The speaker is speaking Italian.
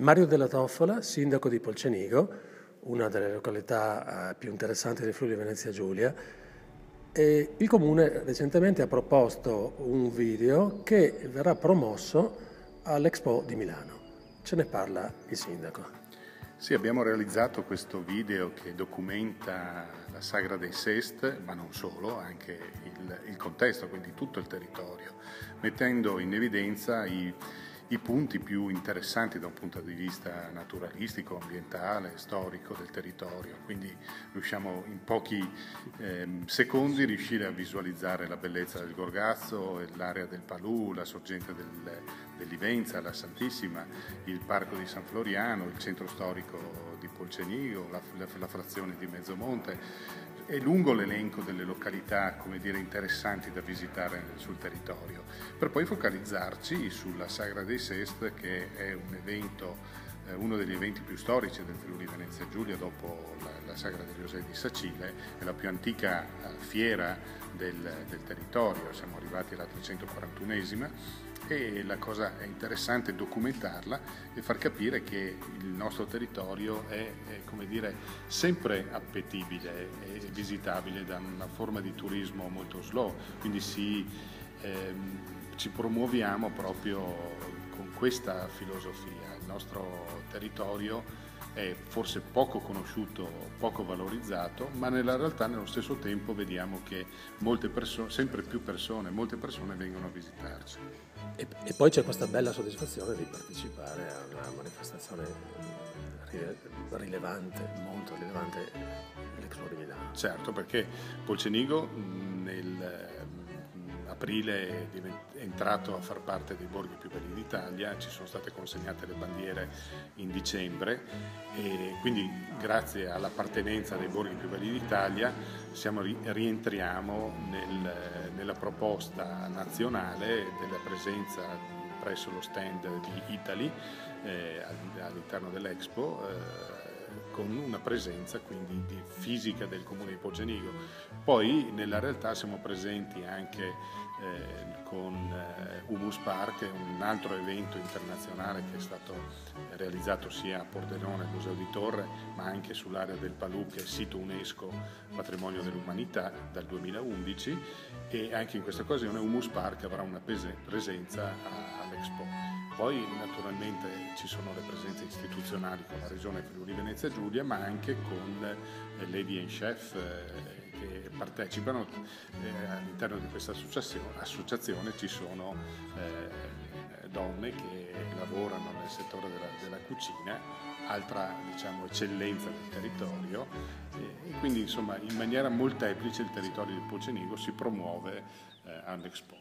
Mario Della Toffola, sindaco di Polcenigo, una delle località più interessanti del Friuli Venezia Giulia. E il comune recentemente ha proposto un video che verrà promosso all'Expo di Milano. Ce ne parla il sindaco. Sì, abbiamo realizzato questo video che documenta la Sagra dei Sest, ma non solo, anche il contesto, quindi tutto il territorio, mettendo in evidenza i punti più interessanti da un punto di vista naturalistico, ambientale, storico del territorio. Quindi riusciamo in pochi secondi riuscire a visualizzare la bellezza del Gorgazzo, l'area del Palù, la sorgente dell'Ivenza, la Santissima, il parco di San Floriano, il centro storico di Polcenigo, la frazione di Mezzomonte. È lungo l'elenco delle località, come dire, interessanti da visitare sul territorio, per poi focalizzarci sulla Sagra dei Sest, che è un evento, uno degli eventi più storici del Friuli Venezia Giulia dopo la Sagra degli Osei di Sacile, è la più antica fiera del territorio, siamo arrivati alla 341esima, e la cosa è interessante documentarla e far capire che il nostro territorio è come dire, sempre appetibile e visitabile da una forma di turismo molto slow, quindi ci promuoviamo proprio con questa filosofia. Il nostro territorio è forse poco conosciuto, poco valorizzato, ma nella realtà nello stesso tempo vediamo che molte persone, sempre più persone, molte persone vengono a visitarci. E poi c'è questa bella soddisfazione di partecipare a una manifestazione rilevante, molto rilevante, l'Expo di Milano. Certo, perché Polcenigo nel aprile è entrato a far parte dei borghi più belli d'Italia, ci sono state consegnate le bandiere in dicembre e quindi grazie all'appartenenza dei borghi più belli d'Italia rientriamo nella proposta nazionale della presenza presso lo stand di Italy all'interno dell'Expo, con una presenza quindi fisica del comune di Polcenigo. Poi nella realtà siamo presenti anche con Humus Park, un altro evento internazionale che è stato realizzato sia a Pordenone, al Museo di Torre, ma anche sull'area del Palù, che è sito UNESCO Patrimonio dell'Umanità dal 2011, e anche in questa occasione Humus Park avrà una presenza all'Expo. Poi naturalmente ci sono le presenze istituzionali con la Regione Friuli Venezia Giulia, ma anche con Lady and Chef che partecipano. All'interno di questa associazione ci sono donne che lavorano nel settore della cucina, altra diciamo, eccellenza del territorio, e quindi insomma in maniera molteplice il territorio di Polcenigo si promuove all'Expo.